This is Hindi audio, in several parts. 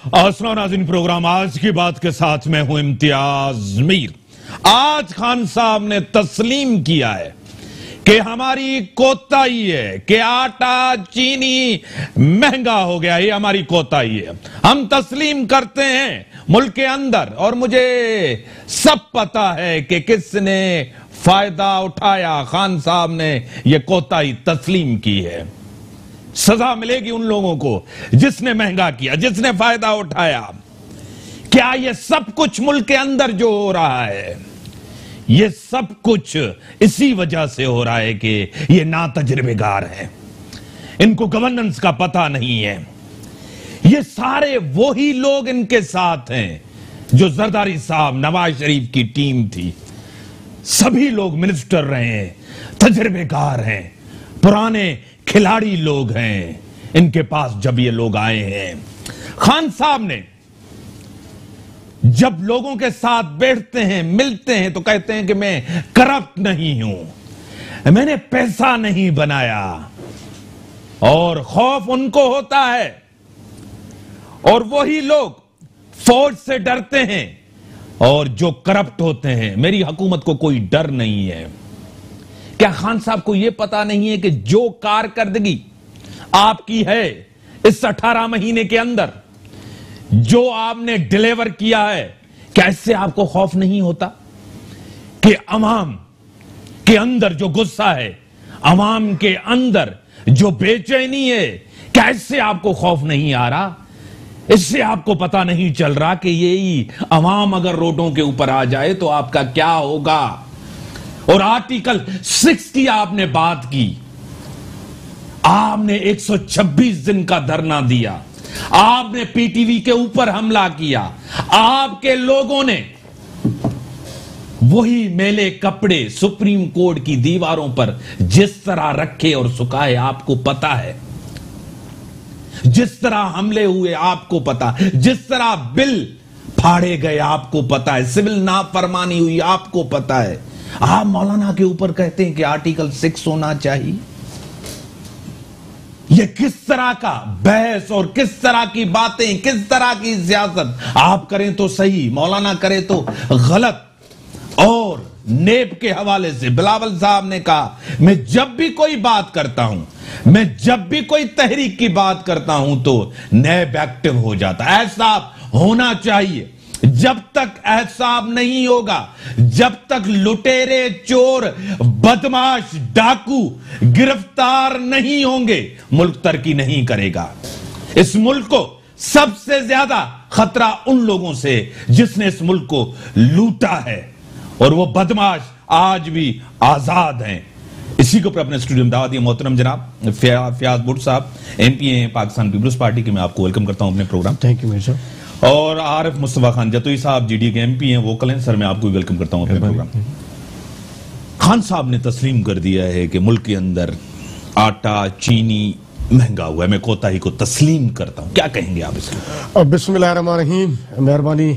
अस्सलाम नाज़रीन, प्रोग्राम आज की बात के साथ मैं हूं इम्तियाज मीर। आज खान साहब ने तस्लीम किया है कि हमारी कोताही है कि आटा चीनी महंगा हो गया, ये हमारी कोताही है। हम तस्लीम करते हैं मुल्क के अंदर, और मुझे सब पता है कि किसने फायदा उठाया। खान साहब ने यह कोताही तस्लीम की है। सजा मिलेगी उन लोगों को जिसने महंगा किया, जिसने फायदा उठाया। क्या यह सब कुछ मुल्क के अंदर जो हो रहा है, यह सब कुछ इसी वजह से हो रहा है कि ये ना तजुर्बेगार हैं, इनको गवर्नेंस का पता नहीं है। ये सारे वही लोग इनके साथ हैं जो जरदारी साहब, नवाज शरीफ की टीम थी। सभी लोग मिनिस्टर रहे हैं, तजुर्बेकार हैं, पुराने खिलाड़ी लोग हैं इनके पास जब ये लोग आए हैं। खान साहब ने जब लोगों के साथ बैठते हैं, मिलते हैं, तो कहते हैं कि मैं करप्ट नहीं हूं, मैंने पैसा नहीं बनाया। और खौफ उनको होता है, और वही लोग फौज से डरते हैं, और जो करप्ट होते हैं। मेरी हुकूमत को कोई डर नहीं है। क्या खान साहब को यह पता नहीं है कि जो कारकर्दगी आपकी है इस 18 महीने के अंदर, जो आपने डिलीवर किया है, क्या इससे आपको खौफ नहीं होता कि अवाम के अंदर जो गुस्सा है, अवाम के अंदर जो बेचैनी है, क्या इससे आपको खौफ नहीं आ रहा? इससे आपको पता नहीं चल रहा कि यही अवाम अगर रोडों के ऊपर आ जाए तो आपका क्या होगा? और आर्टिकल 6 की आपने बात की, आपने 126 दिन का धरना दिया, आपने पीटीवी के ऊपर हमला किया, आपके लोगों ने वही मैले कपड़े सुप्रीम कोर्ट की दीवारों पर जिस तरह रखे और सुखाए आपको पता है, जिस तरह हमले हुए आपको पता, जिस तरह बिल फाड़े गए आपको पता है, सिविल नाफरमानी हुई आपको पता है। आप मौलाना के ऊपर कहते हैं कि आर्टिकल 6 होना चाहिए। यह किस तरह का बहस और किस तरह की बातें, किस तरह की सियासत? आप करें तो सही, मौलाना करे तो गलत। और नेब के हवाले से बिलावल साहब ने कहा, मैं जब भी कोई बात करता हूं, मैं जब भी कोई तहरीक की बात करता हूं तो नेब एक्टिव हो जाता है। ऐसा होना चाहिए। जब तक एहसाब नहीं होगा, जब तक लुटेरे, चोर, बदमाश, डाकू गिरफ्तार नहीं होंगे, मुल्क तरक्की नहीं करेगा। इस मुल्क को सबसे ज्यादा खतरा उन लोगों से जिसने इस मुल्क को लूटा है, और वो बदमाश आज भी आजाद हैं। इसी को अपने स्टूडियो में दावत दिया मोहतरम जनाब फयाज बुट साहब, MP हैं पाकिस्तान पीपल्स पार्टी के। मैं आपको वेलकम करता हूं अपने प्रोग्राम। Thank you Mirza. और आरिफ मुस्तफा खान जतोई साहब GD के MP हैं, वोकल हैं। सर मैं आपको वेलकम करता हूं अपने प्रोग्राम। खान साहब ने तस्लीम कर दिया है कि मुल्क के अंदर आटा चीनी महंगा हुआ है, मैं कोताही को तस्लीम करता हूं। क्या कहेंगे आप इसके? बिस्मिल्लाहिर्रहमानिर्रहीम। मेहरबानी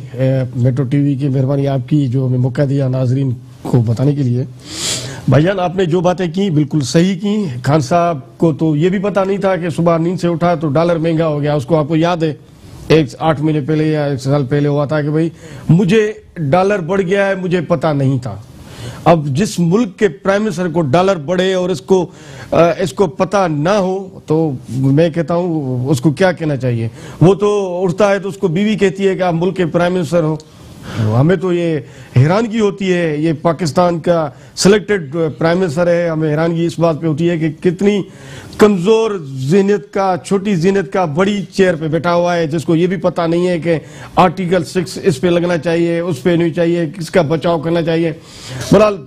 मेट्रो टीवी की, मेहरबानी आपकी जो हमें मौका दिया नाजरीन को बताने के लिए। भाईजान आपने जो बातें की बिल्कुल सही की। खान साहब को तो ये भी पता नहीं था कि सुबह नींद से उठा तो डॉलर महंगा हो गया। उसको आपको याद है 8 महीने पहले या 1 साल पहले हुआ था कि भाई मुझे डॉलर बढ़ गया है, मुझे पता नहीं था। अब जिस मुल्क के प्राइम मिनिस्टर को डॉलर बढ़े और इसको पता ना हो, तो मैं कहता हूं उसको क्या कहना चाहिए। वो तो उठता है तो उसको बीवी कहती है कि आप मुल्क के प्राइम मिनिस्टर हो। हमें तो ये हैरानगी होती है, ये पाकिस्तान का सिलेक्टेड प्राइम मिनिस्टर है। हमें हैरानगी इस बात पे होती है कि कितनी कमजोर ज़हनियत का, छोटी ज़हनियत का बड़ी चेयर पे बैठा हुआ है, जिसको ये भी पता नहीं है कि आर्टिकल 6 इस पे लगना चाहिए, उस पे नहीं चाहिए, किसका बचाव करना चाहिए। बहरहाल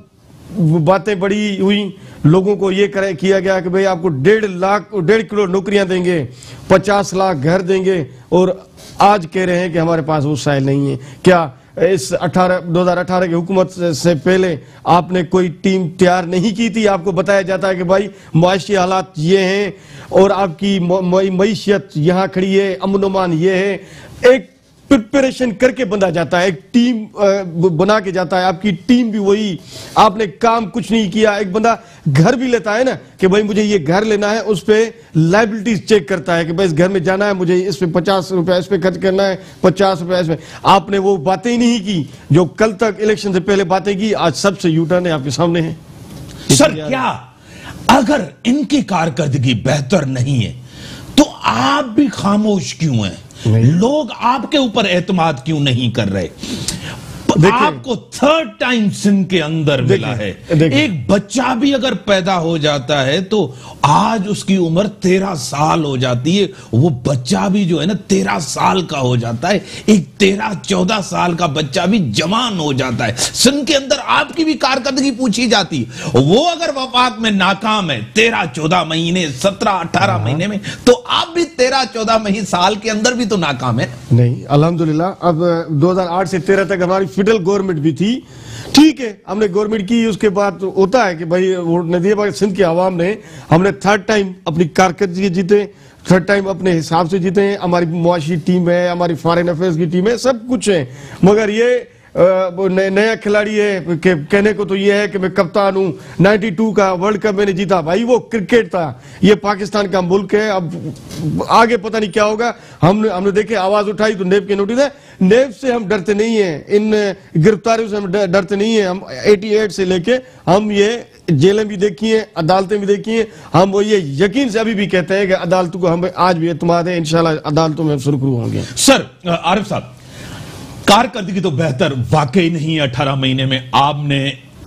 बातें बड़ी हुई, लोगों को ये किया गया कि भाई आपको 1.5 करोड़ नौकरियां देंगे, 50 लाख घर देंगे, और आज कह रहे हैं कि हमारे पास वो साइल नहीं है। क्या इस 2018 की हुकूमत से पहले आपने कोई टीम तैयार नहीं की थी? आपको बताया जाता है कि भाई मुआशी हालात ये हैं और आपकी मईशत यहाँ खड़ी है, अमन अमान ये है। एक प्रिपरेशन करके बंदा जाता है, एक टीम बना के जाता है, आपकी टीम भी वही, आपने काम कुछ नहीं किया। एक बंदा घर भी लेता है ना कि भाई मुझे ये घर लेना है, उस पे लायबिलिटीज चेक करता है कि भाई इस घर में जाना है, मुझे इस पे 50 रुपया इस पे खर्च करना है, 50 रुपया इसमें। आपने वो बातें ही नहीं की जो कल तक इलेक्शन से पहले बातें की, आज सबसे यूटर्न है आपके सामने है। सर क्या अगर इनकी कारकर्दगी बेहतर नहीं है तो आप भी खामोश क्यों हैं? लोग आपके ऊपर एतमाद क्यों नहीं कर रहे? आपको थर्ड टाइम सिंध के अंदर मिला है। एक बच्चा भी अगर पैदा हो जाता है तो आज उसकी उम्र 13 साल हो जाती है, वो बच्चा भी जो है ना 13 साल का हो जाता है। एक 13-14 साल का बच्चा भी जवान हो जाता है। सिंध के अंदर आपकी भी कारकर्दगी पूछी जाती है, वो अगर वफाक में नाकाम है 13-14 महीने 17-18 महीने में, तो आप भी 13-14 साल के अंदर भी तो नाकाम है। नहीं, अल्हम्दुलिल्लाह अब 2008 से 13 तक हमारी फेडरल गवर्नमेंट भी थी, ठीक है, हमने गवर्नमेंट की। उसके बाद होता है कि भाई वोट न दिए, सिंध के आवाम ने, हमने थर्ड टाइम अपनी कारकर्दगी जीते, थर्ड टाइम अपने हिसाब से जीते हैं। हमारी मुआशी टीम है, हमारी फॉरेन अफेयर्स की टीम है, सब कुछ है। मगर ये नया खिलाड़ी है कि कहने को तो ये है कि मैं कप्तान हूं, 92 का वर्ल्ड कप मैंने जीता। भाई वो क्रिकेट था, ये पाकिस्तान का मुल्क है, अब आगे पता नहीं क्या होगा। हमने देखे, आवाज उठाई तो नेब की नोटिस है। नेब से हम डरते नहीं है, इन गिरफ्तारियों से हम डरते नहीं है। हम 88 से लेके हम ये जेलें भी देखी हैं, अदालतें भी देखी हैं। हम वो ये यकीन से अभी भी कहते हैं कि अदालतों को हमें आज भी एतमाद है, इंशाल्लाह अदालतों में सुरखरू होंगे। सर आरिफ साहब, कारकर्दगी तो बेहतर वाकई नहीं है 18 महीने में, आपने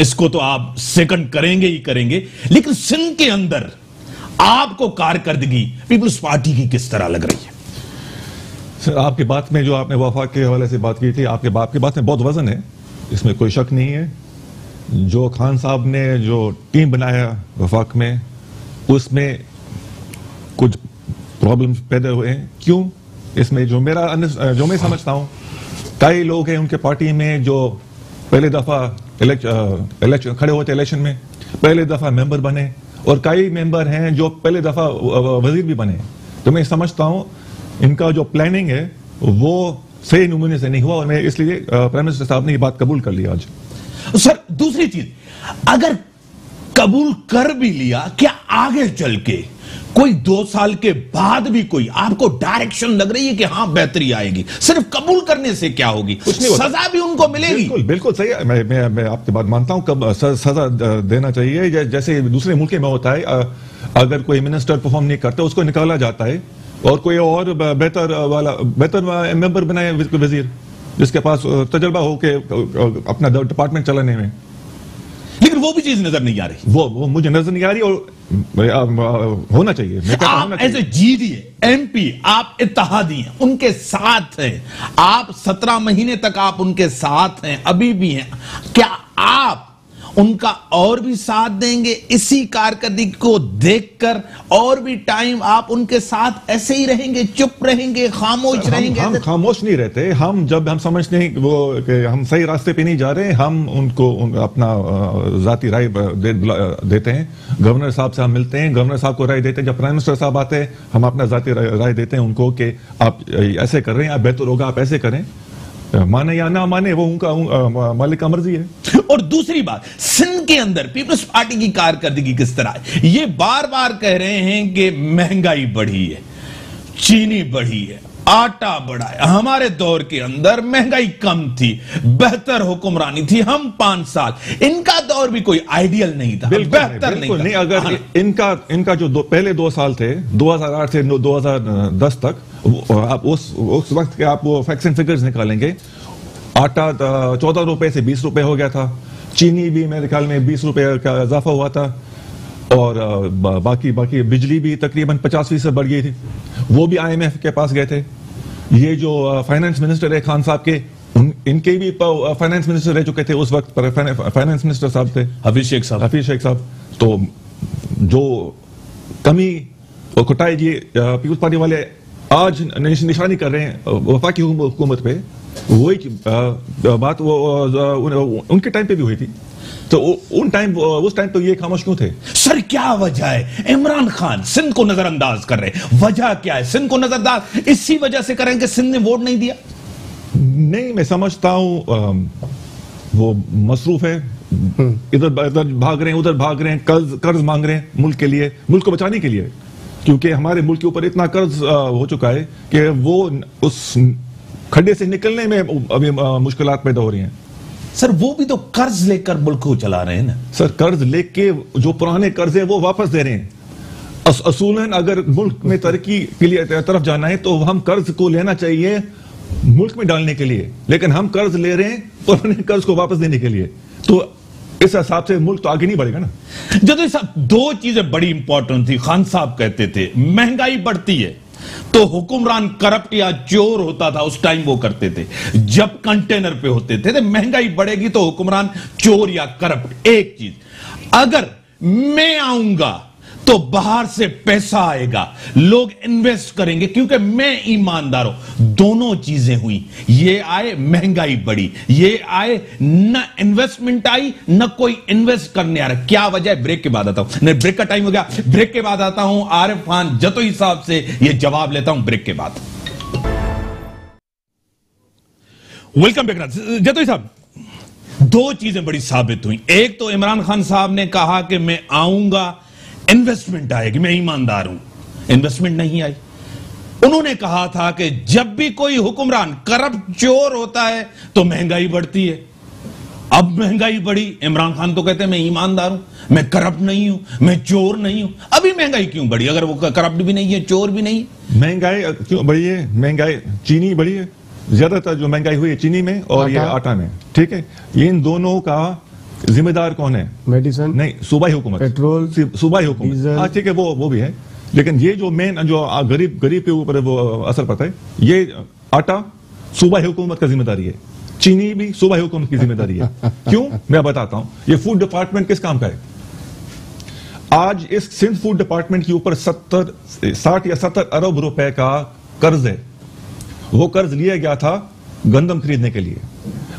इसको तो आप सेकंड करेंगे ही करेंगे, लेकिन सिंध के अंदर आपको कारकर्दगी पीपल्स पार्टी की किस तरह लग रही है? सर आपकी बात में, जो आपने वफाक के हवाले से बात की थी, आपके बाप की बात में बहुत वजन है, इसमें कोई शक नहीं है। जो खान साहब ने जो टीम बनाया वफाक में, उसमें कुछ प्रॉब्लम्स पैदा हुए हैं। क्यों? इसमें जो मैं समझता हूं, कई लोग हैं उनके पार्टी में जो पहले दफा इलेक्शन खड़े होते इलेक्शन में, पहले दफा मेंबर बने, और कई मेंबर हैं जो पहले दफा वजीर भी बने। तो मैं समझता हूं इनका जो प्लानिंग है वो सही नमूने से नहीं हुआ, और मैं इसलिए प्राइम मिनिस्टर साहब ने ये बात कबूल कर लिया आज। सर दूसरी चीज, अगर कबूल कर भी लिया, क्या आगे चल के कोई 2 साल के बाद भी कोई आपको डायरेक्शन लग रही है कि हाँ बेहतरी आएगी? सिर्फ कबूल करने से क्या होगी? सजा भी उनको मिलेगी। बिल्कुल बिल्कुल सही है, मैं आपकी बात मानता हूं, कब सजा देना चाहिए। जैसे दूसरे मुल्क में होता है, अगर कोई मिनिस्टर परफॉर्म नहीं करता उसको निकाला जाता है और कोई और बेहतर मेंबर बनाए वजीर, जिसके पास तजर्बा हो के अपना डिपार्टमेंट चलाने में। लेकिन वो भी चीज नजर नहीं आ रही। वो मुझे नजर नहीं आ रही, और होना चाहिए। आप ऐसे जीडीए एमपी, आप इत्तेहादी हैं, उनके साथ हैं, आप 17 महीने तक आप उनके साथ हैं, अभी भी हैं। क्या आप उनका और भी साथ देंगे इसी कारकर्दगी को देखकर? और भी टाइम आप उनके साथ ऐसे ही रहेंगे, चुप रहेंगे, खामोश रहेंगे? हम खामोश नहीं रहते। हम जब हम समझते हैं कि हम सही रास्ते पे नहीं जा रहे, हम उनको अपना जाती राय देते हैं। गवर्नर साहब से हम मिलते हैं, गवर्नर साहब को राय देते हैं। जब प्राइम मिनिस्टर साहब आते हैं, हम अपना जाती राय देते हैं उनको कि आप ऐसे कर रहे हैं, आप बेहतर होगा आप ऐसे करें। माने या ना माने वो उनका मालिक का मर्जी है। और दूसरी बात, सिंध के अंदर पीपल्स पार्टी की कारकर्दगी किस तरह है? ये बार बार कह रहे हैं कि महंगाई बढ़ी है, चीनी बढ़ी है, आटा बढ़ा है। हमारे दौर के अंदर महंगाई कम थी, बेहतर हुक्मरानी थी, हम 5 साल, इनका दौर भी कोई आइडियल नहीं था, बेहतर नहीं था। अगर इनका जो पहले 2 साल थे, 2008 से 2010 तक, आप उस वक्त के आप वो फैक्ट्स एंड फिगर्स निकालेंगे, आटा 14 रुपए से 20 रुपए हो गया था, चीनी भी मेरे ख्याल में 20 रुपए का इजाफा हुआ था, और बाकी बिजली भी तकरीबन 50% बढ़ गई थी। वो भी IMF के पास गए थे। ये जो फाइनेंस मिनिस्टर है खान साहब के, इनके भी फाइनेंस मिनिस्टर रह चुके थे उस वक्त, फाइनेंस मिनिस्टर साहब थे हफीज शेख साहब। तो जो कमी और कुटाई जी पीपल्स पार्टी वाले आज निशानी कर रहे हैं वफाकी हुकूमत पे, वही बात वो उनके टाइम पे भी हुई थी। तो उस टाइम तो ये खामोश क्यों थे? सर क्या वजह है? इमरान खान सिंध को नजरअंदाज कर रहे हैं, वजह क्या है? सिंध को नजरअंदाज इसी वजह से करें कि सिंध ने वोट नहीं दिया। नहीं, मैं समझता हूं वो मसरूफ है, इधर भाग रहे हैं, उधर भाग रहे हैं, कर्ज मांग रहे हैं मुल्क के लिए, मुल्क को बचाने के लिए, क्योंकि हमारे मुल्क के ऊपर इतना कर्ज हो चुका है कि वो उस खड्डे से निकलने में अभी मुश्किलात पैदा हो रही हैं। सर वो भी तो कर्ज लेकर मुल्क को चला रहे हैं ना। सर कर्ज लेके जो पुराने कर्ज है वो वापस दे रहे हैं। असूलन अगर मुल्क में तरक्की के लिए तरफ जाना है तो हम कर्ज को लेना चाहिए मुल्क में डालने के लिए, लेकिन हम कर्ज ले रहे हैं पुराने कर्ज को वापस देने के लिए, तो इस हिसाब से मुल्क तो आगे नहीं बढ़ेगा ना। जदोई साहब, दो चीजें बड़ी इंपॉर्टेंट थी। खान साहब कहते थे महंगाई बढ़ती है तो हुक्मरान करप्ट या चोर होता था, उस टाइम वो करते थे जब कंटेनर पे होते थे, महंगाई बढ़ेगी तो हुक्मरान चोर या करप्ट। एक चीज, अगर मैं आऊंगा तो बाहर से पैसा आएगा, लोग इन्वेस्ट करेंगे क्योंकि मैं ईमानदार हूं। दोनों चीजें हुई, ये आए महंगाई बढ़ी, ये आए न इन्वेस्टमेंट आई न कोई इन्वेस्ट करने आ रहा। क्या वजह है? ब्रेक के बाद आता हूं। नहीं, ब्रेक का टाइम हो गया, ब्रेक के बाद आता हूं। आरिफ खान जतोई साहब से ये जवाब लेता हूं ब्रेक के बाद। Welcome back. जतोई साहब, दो चीजें बड़ी साबित हुई। एक तो इमरान खान साहब ने कहा कि मैं आऊंगा, इन्वेस्टमेंट आएगी, मैं ईमानदार हूं, इन्वेस्टमेंट नहीं आई। उन्होंने कहा था कि जब भी कोई हुक्मरान करप्ट चोर होता है तो महंगाई बढ़ती है। अब महंगाई बढ़ी, इमरान खान तो कहते हैं मैं ईमानदार हूं, मैं करप्ट नहीं हूं, मैं चोर नहीं हूं। अभी महंगाई क्यों बढ़ी अगर वो करप्ट भी नहीं है, चोर भी नहीं है? महंगाई क्यों बढ़ी है? महंगाई चीनी बढ़ी है, ज्यादातर जो महंगाई हुई है चीनी में और ये आटा में, ठीक है। ये इन दोनों का जिम्मेदार कौन है? मेडिसिन नहीं, सूबाई हुकूमत, पेट्रोल, सूबाई हुकूमत। हाँ ठीक है, वो भी है, लेकिन ये जो मेन जो गरीब के ऊपर वो असर पड़ता है, ये आटा सूबाई हुकूमत का जिम्मेदारी है, चीनी भी सूबाई हुकूमत की जिम्मेदारी है। क्यों? मैं बताता हूं। ये फूड डिपार्टमेंट किस काम का है? आज इस सिंध फूड डिपार्टमेंट के ऊपर 60 या 70 अरब रुपए का कर्ज है। वो कर्ज लिया गया था गंदम खरीदने के लिए।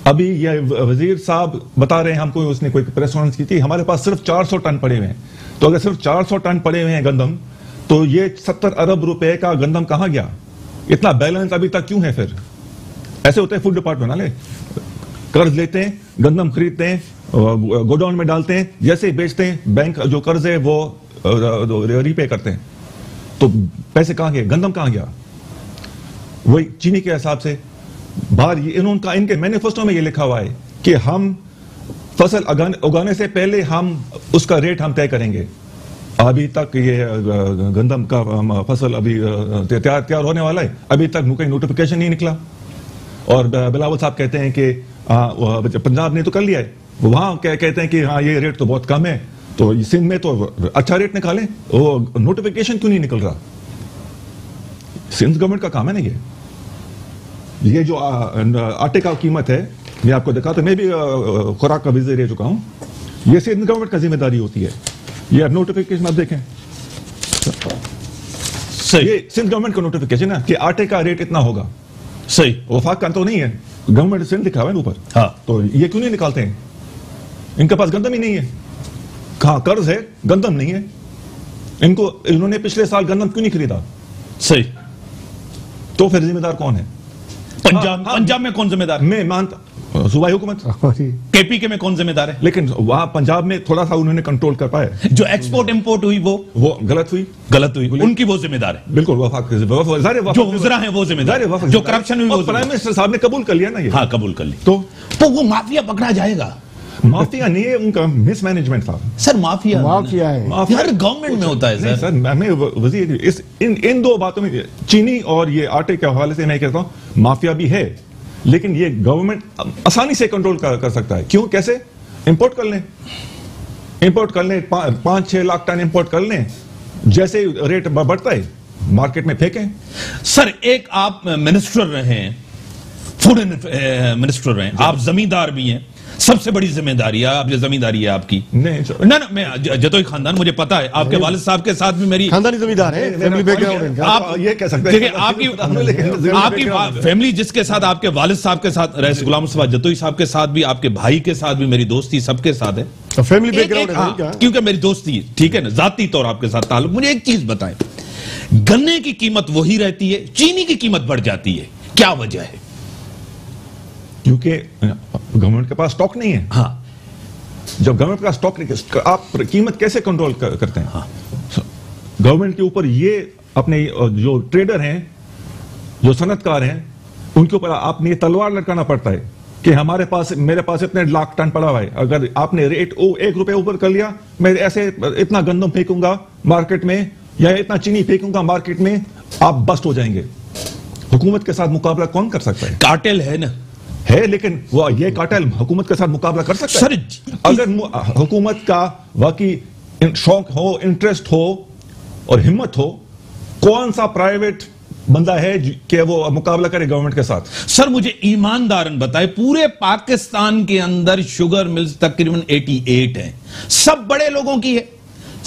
अभी ये वजीर साहब बता रहे हैं हमको, उसने कोई प्रेस कॉन्फ्रेंस की थी, हमारे पास सिर्फ 400 टन पड़े हुए हैं। तो अगर सिर्फ 400 टन पड़े हुए हैं गंदम, तो ये 70 अरब रुपए का गंदम कहां गया? इतना बैलेंस अभी तक क्यों है? फिर ऐसे होते हैं फूड डिपार्टमेंट वाले, कर्ज लेते हैं, गंदम खरीदते हैं, गोडाउन में डालते हैं, जैसे ही बेचते हैं बैंक जो कर्ज है वो रीपे करते हैं। तो पैसे कहां गए? गंदम कहां गया? वही चीनी के हिसाब से बाहर इनके मैनिफेस्टो में ये लिखा हुआ है कि हम फसल उगाने से पहले हम उसका रेट हम तय करेंगे। अभी तक ये गंदम का फसल अभी तैयार होने वाला है, अभी तक कोई नोटिफिकेशन नहीं निकला। और बिलावल साहब कहते हैं कि पंजाब ने तो कर लिया है, वहां कहते हैं कि हाँ ये रेट तो बहुत कम है, तो सिंध में तो अच्छा रेट निकालें, वो नोटिफिकेशन क्यों नहीं निकल रहा? सिंध गवर्नमेंट का काम है ना ये जो आटे का कीमत है, मैं आपको दिखाता, मैं भी खुराक का विजिट रह चुका हूं। ये सिंध गवर्नमेंट का जिम्मेदारी होती है। ये नोटिफिकेशन आप देखें, सही, ये सिंध गवर्नमेंट का नोटिफिकेशन है कि आटे का रेट इतना होगा। सही, वफाक का तो नहीं है, गवर्नमेंट सिंध लिखा हुआ है ऊपर। हाँ, तो ये क्यों नहीं निकालते हैं? इनके पास गंदम ही नहीं है। कहां कर्ज है, गंदम नहीं है। इन्होंने पिछले साल गंदम क्यों नहीं खरीदा? सही, तो फिर जिम्मेदार कौन है? पंजाब में कौन जिम्मेदार? मैं मानता सूबाई हुकूमत, केपीके में कौन जिम्मेदार है? लेकिन वहां पंजाब में थोड़ा सा उन्होंने कंट्रोल कर पाया। जो एक्सपोर्ट इंपोर्ट हुई वो गलत हुई, उनकी वो जिम्मेदार है। बिल्कुल, जो गुजरा है वो जिजिम्मेदार है, जो करप्शन हुई वो प्राइम मिनिस्टर साहब ने कबूल कर लिया ना ये। हाँ, कबूल कर ली। तो वो माफिया पकड़ा जाएगा। माफिया नहीं है, उनका मिसमैनेजमेंट था। सर माफिया है, हर गवर्नमेंट में होता है सर। मैं वजीर इन दो बातों में, चीनी और ये आटे के हवाले से मैं कहता हूं माफिया भी है, लेकिन ये गवर्नमेंट आसानी से कंट्रोल कर सकता है। क्यों? कैसे? इंपोर्ट कर लें 5-6 लाख टन इंपोर्ट कर लें, जैसे रेट बढ़ता है मार्केट में फेंकें। सर एक आप मिनिस्टर रहे, फूड मिनिस्टर रहे, आप जमींदार भी हैं, सबसे बड़ी जिम्मेदारी है आपकी, जमींदारी है आपकी। नहीं ना, मैं जतोई खानदान, मुझे पता है आपके वालिद साहब के साथ भी मेरी खानदानी जमींदार है, फैमिली बैकग्राउंड है। आप ये कह सकते हैं आपकी फैमिली जिसके साथ, आपके वालिद साहब के साथ, रईस गुलाम मुस्तफा जतोई साहब के साथ भी, आपके भाई के साथ भी मेरी दोस्ती, सबके साथ है, फैमिली बैकग्राउंड है, क्योंकि मेरी दोस्ती है, ठीक है ना, जाती तौर आपके साथ ताल्लुक। मुझे एक चीज बताएं, गन्ने की कीमत वही रहती है, चीनी की कीमत बढ़ जाती है, क्या वजह है? क्योंकि गवर्नमेंट के पास स्टॉक नहीं है। हाँ, जब गवर्नमेंट का स्टॉक नहीं, आप कीमत कैसे कंट्रोल करते हैं? हाँ। गवर्नमेंट के ऊपर ये अपने जो ट्रेडर हैं, जो सनतकार हैं, उनके ऊपर आपने ये तलवार लटकाना पड़ता है कि मेरे पास इतने लाख टन पड़ा हुआ है, अगर आपने रेट 1 रुपए ऊपर कर लिया, मैं ऐसे इतना गंदम फेंकूंगा मार्केट में या इतना चीनी फेंकूंगा मार्केट में, आप बस्ट हो जाएंगे। हुकूमत के साथ मुकाबला कौन कर सकता है? कार्टेल है ना, है, लेकिन वो ये कार्टेल हुकूमत के साथ मुकाबला कर सकता है? सर, अगर हुकूमत का वाकई शौक हो, इंटरेस्ट हो और हिम्मत हो, कौन सा प्राइवेट बंदा है कि वो मुकाबला करे गवर्नमेंट के साथ? सर मुझे ईमानदारन बताए, पूरे पाकिस्तान के अंदर शुगर मिल्स तकरीबन 88 हैं, सब बड़े लोगों की है,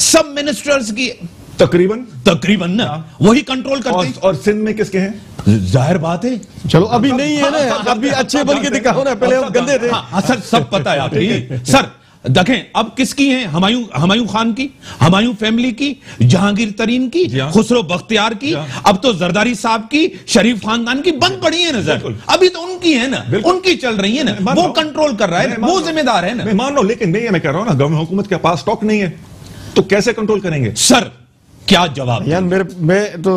सब मिनिस्टर्स की है, तकरीबन ना, वही कंट्रोल करते हैं। और सिंध में किसके हैं? जाहिर बात है। चलो अभी नहीं है ना, अभी अच्छे बन के दिखाओ ना, पहले हम गंदे थे। हाँ सर, सब पता है आपकी। सर देखें, अब किसकी है? हुमायूं खान की, हुमायूं फैमिली की, जहांगीर तरीन की, खुसरो बख्तियार की, अब तो जरदारी साहब की, शरीफ खानदान की बंद पड़ी है ना सर, अभी तो उनकी है ना, उनकी चल रही है ना, वो कंट्रोल कर रहा है, वो जिम्मेदार है ना। मैं मान लो, लेकिन मैं कह रहा हूं ना, गवर्नमेंट हुकूमत के पास स्टॉक नहीं है, तो कैसे कंट्रोल करेंगे? सर क्या जवाब यार, मैं तो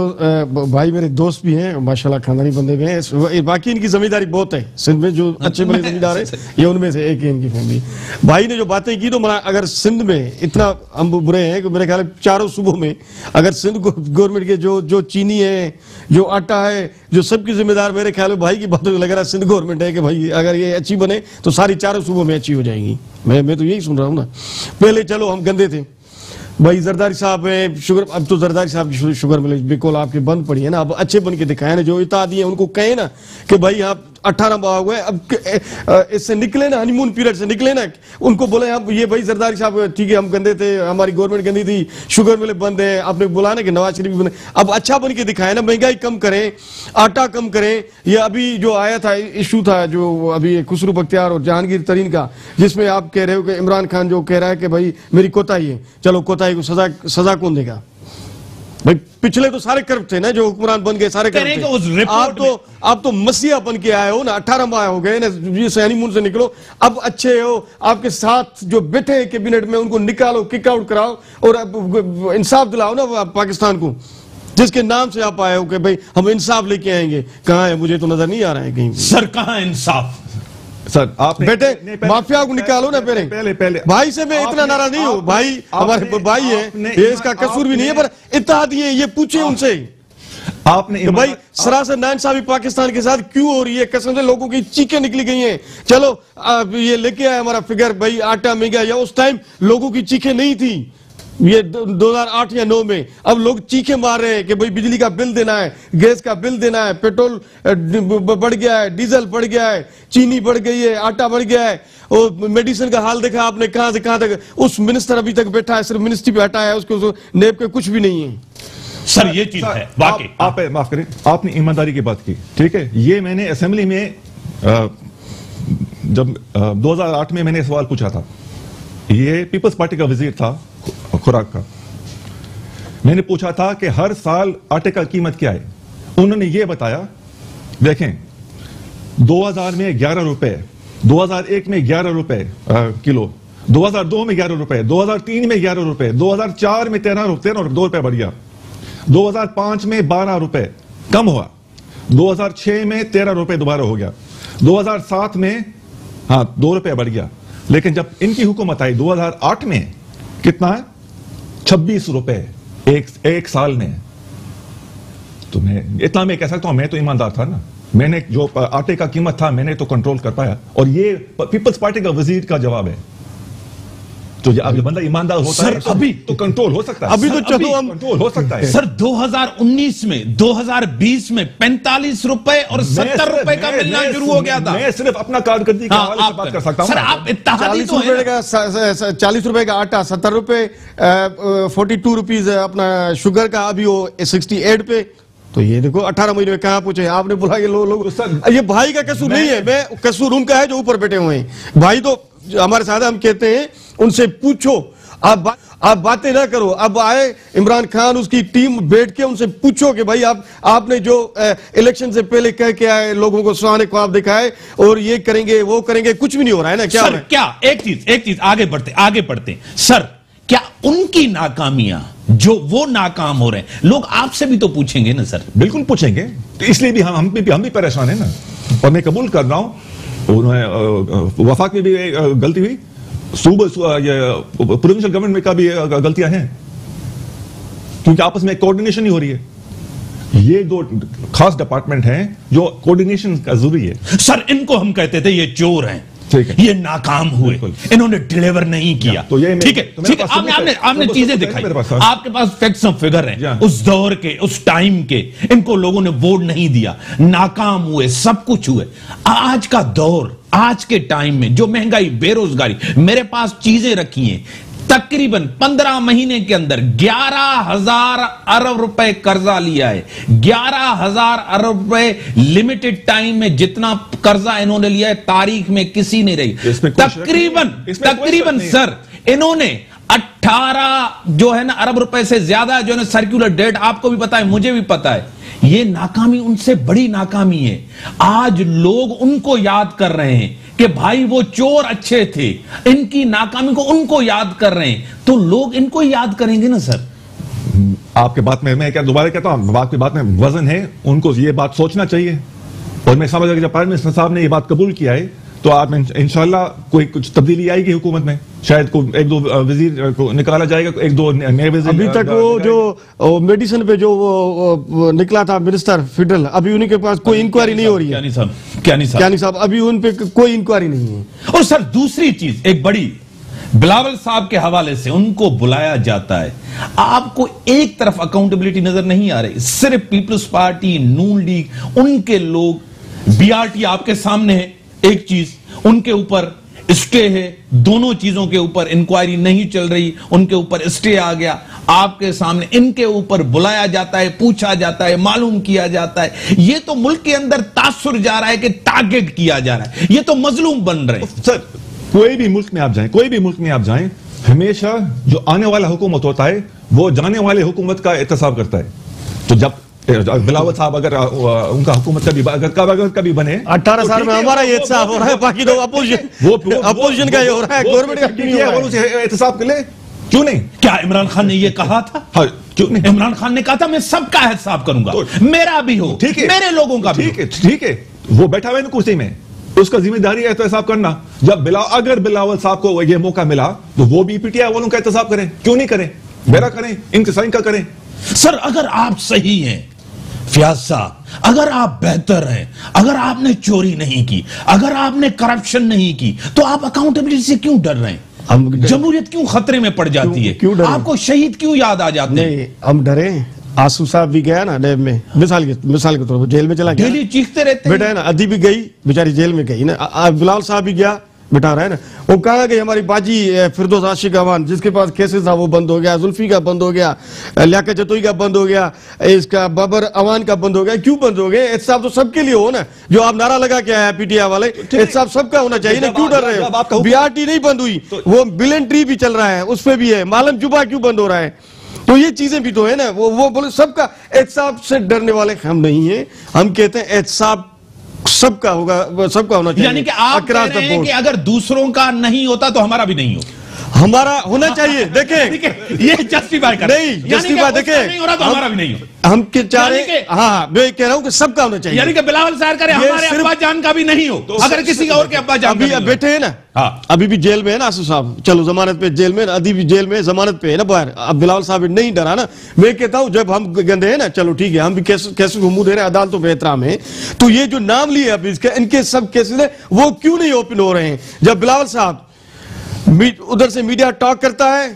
भाई मेरे दोस्त भी हैं माशाल्लाह, खानदानी बंदे भी हैं, बाकी इनकी जिम्मेदारी बहुत है सिंध में, जो अच्छे बड़े जमींदार हैं ये उनमें से एक है इनकी फैमिली। भाई ने जो बातें की, तो अगर सिंध में इतना हम बुरे हैं कि मेरे ख्याल चारों सूबों में अगर सिंध गवर्नमेंट के जो चीनी है, जो आटा है, जो सबकी जिम्मेदार, मेरे ख्याल में भाई की बातों लग रहा है सिंध गवर्नमेंट है कि भाई अगर ये अच्छी बने तो सारी चारों सूबों में अच्छी हो जाएगी। मैं तो यही सुन रहा हूँ ना। पहले चलो हम गंदे थे भाई, जरदारी साहब है शुगर, अब तो जरदारी साहब की शुगर मिल बिल्कुल आपके बंद पड़ी है ना, अब अच्छे बन के दिखाए ना, जो इत्तेहादी है उनको कहे ना कि भाई आप 18 माह हुए, अब इससे निकले ना, हनीमून पीरियड से निकले ना, उनको बोले आप ये भाई जरदारी साहब ठीक है, हम गंदे थे, हमारी गवर्नमेंट गंदी थी, शुगर मिले बंद है, आपने बुलाया ना कि नवाज शरीफ बने, अब अच्छा बन के दिखाए ना, महंगाई कम करें, आटा कम करें। ये अभी जो आया था इशू था जो अभी खुसरो बख्तियार और जहांगीर तरीन का, जिसमें आप कह रहे हो कि इमरान खान जो कह रहा है कि भाई मेरी कोताही है, चलो कोताही को सजा कौन देगा भाई? पिछले तो सारे करप्ट थे ना, जो हुक्मरान बन गए सारे करप्ट थे। आप तो मसीहा बन के आए हो ना, 18 माह हो गए ना, ये हनीमून से निकलो, अब अच्छे हो, आपके साथ जो बैठे हैं कैबिनेट में उनको निकालो, किक आउट कराओ और अब इंसाफ दिलाओ ना पाकिस्तान को, जिसके नाम से आप आए हो कि भाई हम इंसाफ लेके आएंगे। कहां है? मुझे तो नजर नहीं आ रहा है कहीं। सर कहां इंसाफ? सर आपने बेटे माफिया को निकालो ना पहले भाई से मैं इतना नाराज नहीं हूं, भाई हमारे भाई है, ये इसका कसूर भी नहीं है, पर इत्तेहादी है, ये पूछे उनसे आपने तो भाई सरासर नाइंसाफी पाकिस्तान के साथ क्यों हो रही है? कसम से लोगों की चीखें निकली गई हैं। चलो ये लेके आए हमारा फिगर भाई, आटा महंगा, या उस टाइम लोगों की चीखें नहीं थी, ये 2008 या 9 में, अब लोग चीखे मार रहे हैं कि भाई बिजली का बिल देना है, गैस का बिल देना है, पेट्रोल बढ़ गया है, डीजल बढ़ गया है, चीनी बढ़ गई है, आटा बढ़ गया है, और मेडिसिन का हाल देखा आपने, कहां से कहां तक उस मिनिस्टर अभी तक बैठा है, सिर्फ मिनिस्ट्री पे हटा है, उसको नेब के कुछ भी नहीं है। सर ये चीज है वाकई। आप माफ करें, आपने ईमानदारी की बात की, ठीक है, ये मैंने असेंबली में जब 2008 में मैंने सवाल पूछा था, ये पीपल्स पार्टी का वजीर था खुराक का, मैंने पूछा था कि हर साल आटे का कीमत क्या है। उन्होंने ये बताया, देखें 2000 में 11 रुपए, 2001 में 11 रुपए किलो, 2002 में 11 रुपए, 2003 में 11 रुपए, 2004 में 13 रुपए बढ़ गया, 2005 में 12 रुपए कम हुआ, 2006 में 13 रुपए दोबारा हो गया, 2007 में 2 रुपए बढ़ गया, लेकिन जब इनकी हुकूमत आई 2008 में कितना है? 26 रुपए एक साल में। तो मैं कह सकता हूं, मैं तो ईमानदार था ना, मैंने जो आटे का कीमत था मैंने तो कंट्रोल कर पाया, और ये पीपल्स पार्टी का वजीर का जवाब है। तो अब बंदा ईमानदार होता है अभी तो कंट्रोल हो सकता है, अभी तो चलो हम कंट्रोल हो सकता है। सर 2019 में 2020 में 45 रुपए और 70 रुपए का मिलना शुरू हो गया था। मैं सिर्फ अपना कारकर्दगी के हवाले से बात कर सकता हूं। सर आप इत्तेहादी तो 40 रुपए का आटा, 70 रुपए, 42 रुपीज अपना शुगर का, अभी वो 68 पे। तो ये देखो 18 महीने में कहां पूछे आपने, बोला ये लोग ये भाई का कसूर नहीं है, मैं कसूर उनका है जो ऊपर बैठे हुए हैं। भाई तो हमारे साथ हम कहते हैं उनसे पूछो। आप बातें ना करो। अब आए इमरान खान, उसकी टीम, बैठ के उनसे पूछो कि भाई आपने जो इलेक्शन से पहले कह के आए, लोगों को सुहाने ख्वाब दिखाए और ये करेंगे वो करेंगे, कुछ भी नहीं हो रहा है ना। क्या सर क्या एक चीज आगे बढ़ते सर, क्या उनकी नाकामियां जो वो नाकाम हो रहे हैं, लोग आपसे भी तो पूछेंगे ना सर? बिल्कुल पूछेंगे, तो इसलिए भी हम भी परेशान है ना। और मैं कबूल कर रहा हूं, उन्होंने वफाक में भी गलती हुई, प्रोविंशियल गवर्नमेंट में का भी गलतियां हैं, क्योंकि आपस में कोऑर्डिनेशन नहीं हो रही है। ये दो खास डिपार्टमेंट हैं जो कोऑर्डिनेशन का जरूरी है। सर इनको हम कहते थे ये चोर हैं, ठीक है, ये नाकाम हुए, इन्होंने डिलीवर नहीं किया। तो ये ठीक है, आपने चीजें दिखाई, आपके पास फैक्ट्स और फिगर हैं, उस दौर के, उस टाइम के, इनको लोगों ने वोट नहीं दिया, नाकाम हुए, सब कुछ हुए। आज का दौर, आज के टाइम में जो महंगाई, बेरोजगारी, मेरे पास चीजें रखी हैं, तकरीबन 15 महीने के अंदर 11,000 अरब रुपए कर्जा लिया है। 11,000 अरब रुपए लिमिटेड टाइम में जितना कर्जा इन्होंने लिया है तारीख में किसी ने रही। तकरीबन सर इन्होंने 18 जो है ना अरब रुपए से ज्यादा जो है सर्कुलर डेट, आपको भी पता है, मुझे भी पता है। ये नाकामी उनसे बड़ी नाकामी है। आज लोग उनको याद कर रहे हैं कि भाई वो चोर अच्छे थे, इनकी नाकामी को उनको याद कर रहे हैं, तो लोग इनको याद करेंगे ना सर। आपके बात में मैं क्या दोबारा कहता हूं, आपकी बात में वजन है, उनको ये बात सोचना चाहिए। और मैं समझ जब प्राइम मिनिस्टर साहब ने ये बात कबूल किया है, तो आप इंशाल्लाह कोई कुछ तब्दीली आएगी हुकूमत में, शायद को एक दो वजीर को निकाला जाएगा, एक दो नए वजीर। अभी तक वो जो मेडिसिन पे जो वो निकला था मिनिस्टर फेडरल, अभी उनके पास कोई इंक्वायरी नहीं हो रही है। क्या नहीं साहब, अभी उन पे कोई इंक्वायरी नहीं है। और सर दूसरी चीज एक बड़ी, बिलावल साहब के हवाले से उनको बुलाया जाता है, आपको एक तरफ अकाउंटेबिलिटी नजर नहीं आ रही। सिर्फ पीपल्स पार्टी, नून लीग, उनके लोग, बीआरटी आपके सामने है, एक चीज उनके ऊपर स्टे है, दोनों चीजों के ऊपर इंक्वायरी नहीं चल रही, उनके ऊपर स्टे आ गया। आपके सामने इनके ऊपर बुलाया जाता है, पूछा जाता है, मालूम किया जाता है। ये तो मुल्क के अंदर तासुर जा रहा है कि टारगेट किया जा रहा है, ये तो मजलूम बन रहे हैं। सर कोई भी मुल्क में आप जाएं, हमेशा जो आने वाला हुकूमत होता है वो जाने वाले हुकूमत का एहतसाब करता है। तो जब बिलावल साहब अगर उनका हुकूमत कभी बने, 18 साल में हमारा ये एहतसाब हो रहा है, बाकी तो अपोजिशन का ये हो रहा है, गवर्नमेंट का क्यों नहीं हो रहा है? एहतसाब के लिए क्यों नहीं? क्या इमरान खान ने ये कहा था? हाँ, क्यों नहीं? इमरान खान ने कहा था मैं सबका एहतसाब करूंगा, मेरा भी हो, ठीक है, मेरे लोगों का भी। ठीक है, वो बैठा हुआ है ना कुर्सी में, उसका जिम्मेदारी है एहतसाब करना। जब अगर बिलावल साहब को ये मौका मिला तो वो भी पीटीआई वालों का एहतसाब करें, क्यों नहीं करें? मेरा करें, इनके साइन का करें। सर अगर आप सही हैं फयाज साहब, अगर आप बेहतर हैं, अगर आपने चोरी नहीं की, अगर आपने करप्शन नहीं की, तो आप अकाउंटेबिलिटी से क्यों डर रहे हैं? जमहूरियत क्यों खतरे में पड़ जाती है? क्यों आपको शहीद क्यों याद आ जाते हैं? नहीं, हम डरे। आसू साहब भी गया ना नैब में, मिसाल के तौर पर जेल में चला गया, डेली चीखते रहते बेटा है ना। अदी भी गई बेचारी जेल में गई ना, बिलावल साहब भी गया, बिठा रहा है ना। वो कहा कि हमारी बाजी फिरदौस आशिक अवान, जिसके पास केसेस था वो बंद हो गया, जुल्फी का बंद हो गया, लियाकत जतोई का बंद हो गया, इसका बाबर अवान का बंद हो गया। क्यों बंद हो गए? एहतसाब तो सबके लिए हो ना, जो आप नारा लगा के आया पीटीआई वाले, एहतसाब सबका होना चाहिए ना। क्यों डर रहे हो? बीआरटी नहीं बंद हुई, वो बिलन ट्री भी चल रहा है, उस पर भी है। मालम जुबा क्यों बंद हो रहा है? तो ये चीजें भी तो है ना। वो बोले सबका एहतसाब से डरने वाले हम नहीं है। हम कहते हैं एहतसाब सबका होगा, सबका होना चाहिए। यानी कि आप कह रहे हैं कि अगर दूसरों का नहीं होता तो हमारा भी नहीं हो, हमारा होना चाहिए। देखें ये जस्टिफाई कर नहीं, जस्टिफाई देखें नहीं हो रहा तो हमारा भी नहीं हो। हम के चाह रहे, हाँ मैं कह रहा हूं कि सबका होना चाहिए। यानी कि बिलावल साहब करे हमारे अब्बा जान का भी नहीं हो, तो अगर किसी और के अब्बा जान अभी बैठे हैं ना, हाँ अभी भी जेल में है ना आसू साहब, चलो जमानत पे जेल में, अदी भी जेल में जमानत पे है ना बाहर। अब बिलावल साहब नहीं डरा ना। मैं कहता हूं जब हम गंदे हैं ना, चलो ठीक है, हम भी कैसे घूमू दे रहे हैं, अदालतों में एहतराम है, तो ये जो नाम लिए अब इसके, इनके सब केसेस है वो क्यों नहीं ओपन हो रहे हैं? जब बिलावल साहब उधर से मीडिया टॉक करता है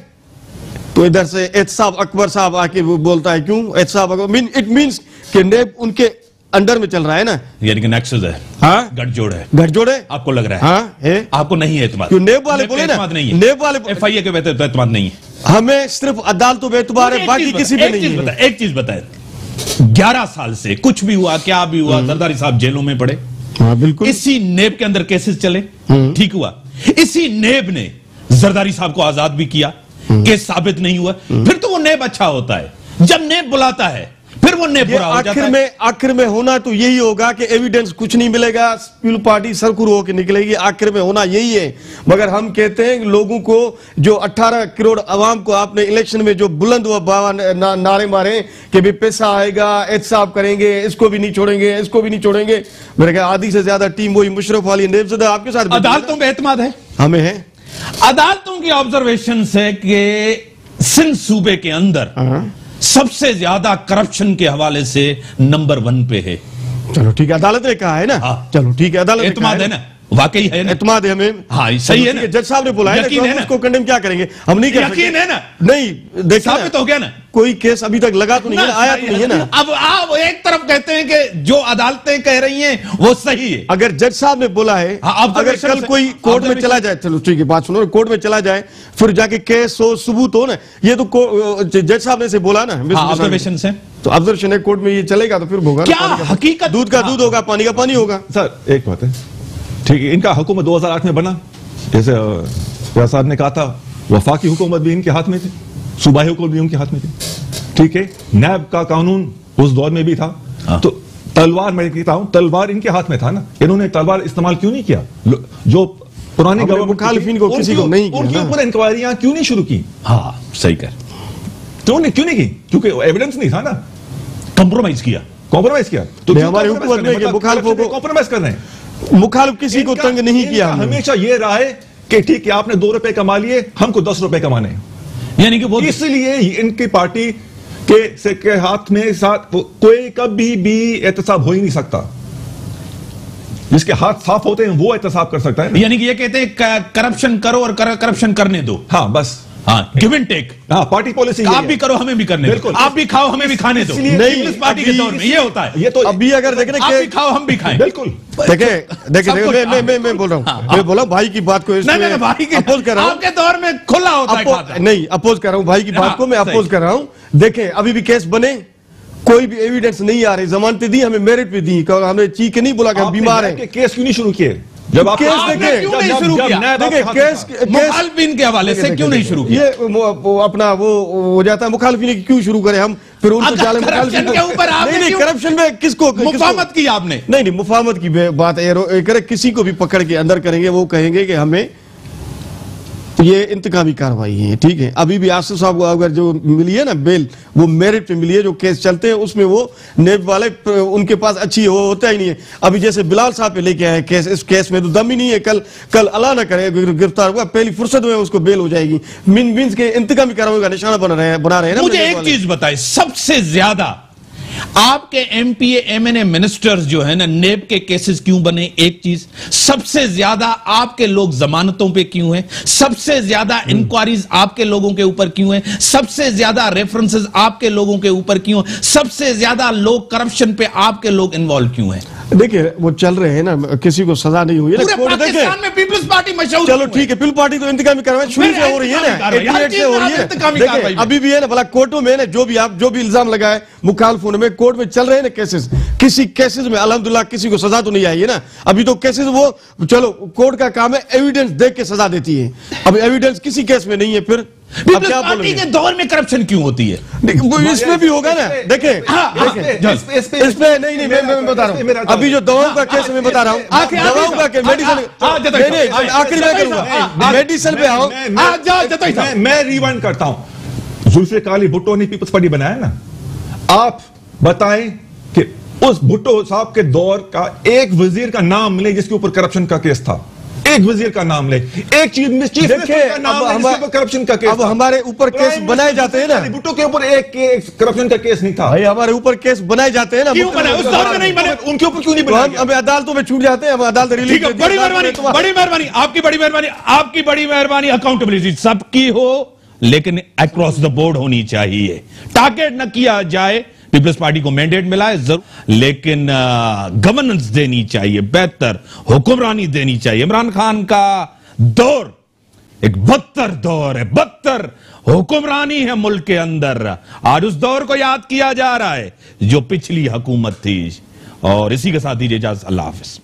तो इधर से एहतसाब अकबर साहब आके वो बोलता है क्यों एहतसाब अकबर, इट मींस कि नेब उनके अंडर में चल रहा है ना, यानी कि नेक्सस है, हाँ गठजोड़ है, गठजोड़ है, आपको लग रहा है? हाँ है। आपको नहीं है एतमाद? क्यों नेब वाले बोले ना, नेब वाले एफआईए के एतमाद नहीं है, हमें सिर्फ अदालतों पे एतबार है, बाकी किसी पे नहीं है। एक चीज बताए, 11 साल से कुछ भी हुआ, क्या भी हुआ, जरदारी साहब जेलों में पड़े, हाँ बिल्कुल, इसी नेब के अंदर केसेस चले, ठीक हुआ, इसी नेब ने जरदारी साहब को आजाद भी किया, केस साबित नहीं हुआ, फिर तो वो नेब अच्छा होता है। जब नेब बुलाता है फिर वो नेब बुरा हो जाता है। आखिर में होना तो यही होगा कि एविडेंस कुछ नहीं मिलेगा, पीपल पार्टी सरकुर होकर निकलेगी, आखिर में होना यही है। मगर हम कहते हैं लोगों को, जो 18 करोड़ अवाम को आपने इलेक्शन में जो बुलंद नारे मारे कि भी पैसा आएगा, एहतसाब करेंगे, इसको भी नहीं छोड़ेंगे, इसको भी नहीं छोड़ेंगे। मेरे ख्याल आधी से ज्यादा टीम वही मुशर्रफ वाली नेबज़दा आपके साथ। अदालतों पे एतमाद है, हमें है। अदालतों की ऑब्जर्वेशन है कि सिंध सूबे के अंदर सबसे ज्यादा करप्शन के हवाले से नंबर 1 पे है। चलो ठीक है, अदालत ने कहा है ना। हाँ। चलो ठीक है, अदालत एतमाद है ना, वाकई है ना, एतमाद है हमें। हाँ सही है ना, जज साहब ने बोला है, यकीन है ना, उसको कंडेम क्या करेंगे हम, नहीं कर सकते। यकीन है ना, नहीं देखिए साबित हो गया ना, कोई केस अभी तक लगा तो नहीं है, आया तो नहीं है ना। अब आप एक तरफ कहते हैं कि जो अदालतें कह रही हैं वो सही है। अगर जज साहब ने बोला है, अगर कल कोई कोर्ट में चला जाए, चलो ठीक है बात सुनो, कोर्ट में चला जाए फिर जाके केस हो, सबूत हो ना, ये तो जज साहब ने से बोला ना, ऑब्जर्वेशन से तो ऑब्जर्वेशन है, कोर्ट में ये चलेगा तो फिर होगा क्या हकीकत, दूध का दूध होगा, पानी का पानी होगा। सर एक बात है, ठीक है, इनका हुकूमत 2008 में बना, जैसे रियाज साहब ने कहा था, वफाकी हुकूमत भी इनके हाथ में थी, सूबाई हुकूमत भी उनके हाथ में थी, ठीक है, नैब का कानून उस दौर में भी था। तो तलवार, मैं कहता हूं तलवार इनके हाथ में था ना, इन्होंने तलवार इस्तेमाल क्यों नहीं किया? जो पुरानी गवर्नमेंट मुखालिफिन को किसी को नहीं, उनके ऊपर इंक्वायरियां क्यों नहीं शुरू की? हाँ सही कर, क्यों नहीं की? क्योंकि एविडेंस नहीं था ना, कॉम्प्रोमाइज किया तो हमारे हुकूमत में मुखालिफों को कॉम्प्रोमाइज कर रहे हैं, मुखालिफ किसी को तंग नहीं किया। हमेशा ये रहा है कि ठीक है आपने 2 रुपए कमा लिए, हमको 10 रुपए कमाने, यानी कि वो इसलिए इनकी पार्टी के हाथ में साथ कोई कभी भी एहतसाब हो ही नहीं सकता। जिसके हाथ साफ होते हैं वो एहतसाब कर सकता है। यानी कि ये कहते हैं करप्शन करो और करप्शन करने दो। हाँ बस, हाँ गिव एंड टेक, हाँ पार्टी पॉलिसी, आप भी करो हमें भी करने दो, आप भी खाओ हमें भी खाने दो। नहीं, पार्टी के दौर में ये होता है। ये तो अभी अगर देखें, आप भी खाओ हम भी खाएं, बिल्कुल। देखे मैं बोल रहा हूँ, मैं बोला भाई की बात को भाई की अपोज कर रहा हूँ, आपके दौर में खुला होता है, नहीं अपोज कर रहा हूँ भाई की बात को, मैं अपोज कर रहा हूँ। देखें अभी भी केस बने, कोई भी एविडेंस नहीं आ रही, जमानतें दी हमें, मेरिट पे दी, हमने चीख के नहीं बोला कि हम बीमार हैं। केस क्यों नहीं शुरू किए? जब आप केस क्यों नहीं शुरू किया? देखिए केस मुखालिफिन के हवाले से क्यों नहीं शुरू किया? ये अपना वो हो जाता है, मुखालिफिन क्यों शुरू करें हम, फिर उनको चाले करप्शन के ऊपर आपने नहीं, करप्शन में किसको मुफाहमत की आपने? नहीं मुफाहमत की बात करे, किसी को भी पकड़ के अंदर करेंगे, वो कहेंगे कि हमें ये इंतकामी कार्रवाई है, ठीक है। अभी भी आसिफ साहब को अगर जो मिली है ना बेल, वो मेरिट पे मिली है, जो केस चलते हैं उसमें वो नेब वाले उनके पास अच्छी होता ही नहीं है। अभी जैसे बिलाल साहब पे लेके आए केस, इस केस में तो दम ही नहीं है, कल अल्लाह ना करे गिरफ्तार हुआ, पहली फुर्सत में उसको बेल हो जाएगी। मिन के इंतकामी कार्रवाई का निशाना बना रहे हैं ना। मुझे एक चीज बताए, सबसे ज्यादा आपके एमपीए एमएनए मिनिस्टर्स जो है ना, नेब के केसेस क्यों बने? एक चीज, सबसे ज्यादा आपके लोग जमानतों पे क्यों हैं? सबसे ज्यादा इंक्वायरीज आपके लोगों के ऊपर क्यों हैं? सबसे ज्यादा रेफरेंसेस आपके लोगों के ऊपर क्यों? सबसे ज्यादा लोग करप्शन पे आपके लोग इन्वॉल्व क्यों हैं? देखिए वो चल रहे हैं ना, किसी को सजा नहीं हुई है पूरे पाकिस्तान में पीपल्स पार्टी मशहूर। चलो ठीक है, पीपल्स पार्टी तो इंतकामी कार्रवाई शुरू से हो रही है ना, 88 से हो रही है, अभी भी है ना, भला कोर्टों में ना जो भी इल्जाम लगाए मुखालिफों में, कोर्ट में चल रहे हैं ना केसेस। किसी केसेस में अल्हम्दुलिल्लाह किसी को सजा तो नहीं आई है ना अभी तो। केसेस वो चलो कोर्ट का काम है, एविडेंस देख के सजा देती है, अब एविडेंस किसी केस में नहीं है, फिर पार्टी के दौर में करप्शन क्यों होती है? इसमें भी होगा ना। देखे इसमें नहीं मैं बता रहा हूँ, अभी जो दवाओं का केस मैं बता रहा हूँ, दवाओं का मेडिसिन, आखिरी में करूंगा, मेडिसिन पे आओ। मैं रिवाइंड करता हूँ, जुल्फिकार अली भुट्टो ने पीपल्स पार्टी बनाया ना, आप बताएं कि उस भुट्टो साहब के दौर का एक वजीर का नाम मिले जिसके ऊपर करप्शन का केस था? एक वजीर का नाम ले, एक चीफ मिनिस्टर का नाम ले जिसके ऊपर करप्शन का केस। अब हमारे ऊपर केस बनाए जाते हैं ना, भुट्टो के ऊपर एक करप्शन का केस नहीं था भाई, हमारे ऊपर केस बनाए जाते हैं ना। क्यों बनाए? उस दौर में नहीं बने, उनके ऊपर क्यों नहीं बनाए? हम अदालतों में छूट जाते हैं, हम अदालत रिलीज। बड़ी मेहरबानी, बड़ी मेहरबानी, आपकी बड़ी मेहरबानी, आपकी बड़ी मेहरबानी। अकाउंटेबिलिटी सबकी हो, लेकिन अक्रॉस द बोर्ड होनी चाहिए। टारगेट न किया जाए, पीपल्स पार्टी को मैंडेट मिला है जरूर, लेकिन गवर्नेंस देनी चाहिए, बेहतर हुक्मरानी देनी चाहिए। इमरान खान का दौर एक बदतर दौर है, बदतर हुक्मरानी है मुल्क के अंदर। आज उस दौर को याद किया जा रहा है जो पिछली हुकूमत थी। और इसी के साथ दीजिए इजाजत, अल्लाह हाफिज।